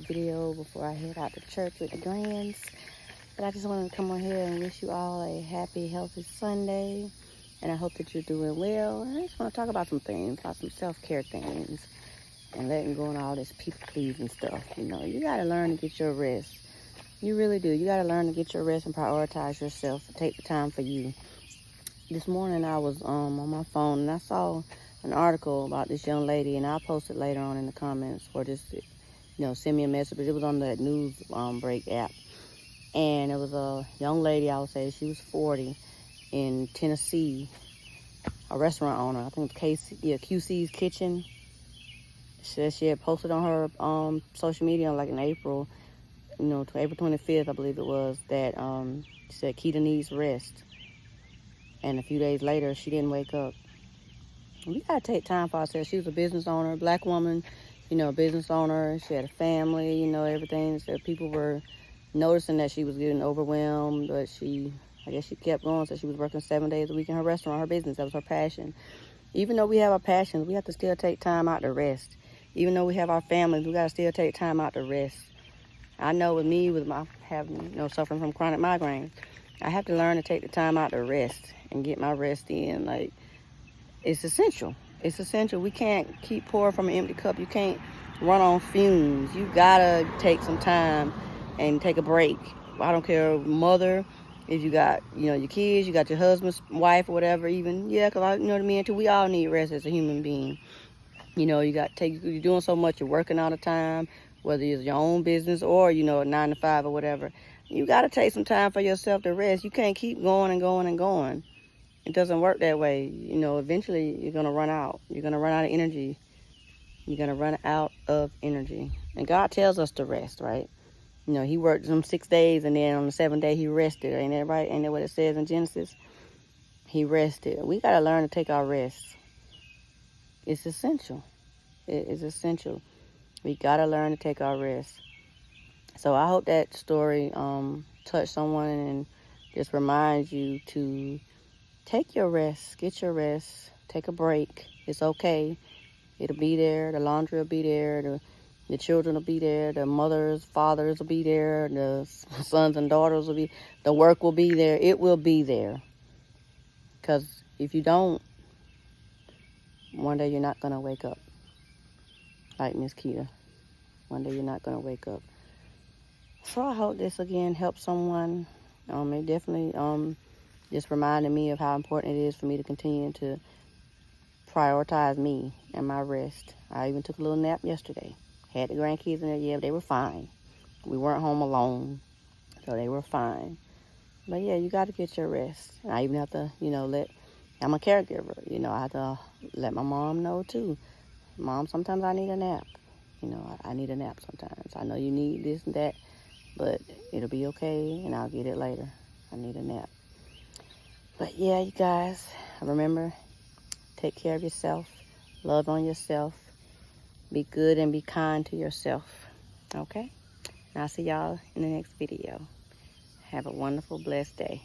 video before I head out to church with the grands. But I just wanted to come on here and wish you all a happy, healthy Sunday. And I hope that you're doing well. And I just want to talk about some things, about some self-care things. And letting go and all this people-pleasing stuff. You know, you got to learn to get your rest. You really do. You got to learn to get your rest and prioritize yourself. Take the time for you. This morning I was on my phone and I saw an article about this young lady, and I'll post it later on in the comments, or just, send me a message. But it was on the news break app. And it was a young lady, I would say, she was 40, in Tennessee, a restaurant owner. I think it's QC's Kitchen. She had posted on her social media like in April, to April 25th, I believe it was, that she said Keita needs rest. And a few days later, she didn't wake up. We got to take time for ourselves. She was a business owner, a black woman, business owner. She had a family, everything. So people were noticing that she was getting overwhelmed, but I guess she kept going. So she was working 7 days a week in her restaurant, her business. That was her passion. Even though we have our passions, we have to still take time out to rest. Even though we have our families, we got to still take time out to rest. I know with me, with my suffering from chronic migraine, I have to learn to take the time out to rest and get my rest in. Like, it's essential. It's essential. We can't keep pouring from an empty cup. You can't run on fumes. You gotta take some time and take a break. I don't care, mother, if you got, your kids, you got your husband's wife or whatever, even, because me and too, we all need rest as a human being. You're doing so much, you're working all the time, whether it's your own business or, a 9 to 5 or whatever. You got to take some time for yourself to rest. You can't keep going and going and going. It doesn't work that way. Eventually you're going to run out. You're going to run out of energy. You're going to run out of energy. And God tells us to rest, right? He worked them 6 days, and then on the 7th day he rested. Ain't that right? Ain't that what it says in Genesis? He rested. We got to learn to take our rest. It's essential. It is essential. We got to learn to take our rest. So I hope that story touched someone and just reminds you to take your rest, get your rest, take a break. It's okay. It'll be there. The laundry will be there. The children will be there. The mothers, fathers will be there. The sons and daughters will be. The work will be there. It will be there. Because if you don't, one day you're not going to wake up. Like Miss Keita. One day you're not going to wake up. So I hope this again helps someone. It definitely just reminded me of how important it is for me to continue to prioritize me and my rest. I even took a little nap yesterday. Had the grandkids in there. Yeah, they were fine. We weren't home alone, so they were fine. But yeah, you got to get your rest. And I even have to, I'm a caregiver. I have to let my mom know too. Mom, sometimes I need a nap. I need a nap sometimes. I know you need this and that, but it'll be okay, and I'll get it later. I need a nap. But yeah, you guys, remember, take care of yourself. Love on yourself. Be good and be kind to yourself. Okay? And I'll see y'all in the next video. Have a wonderful, blessed day.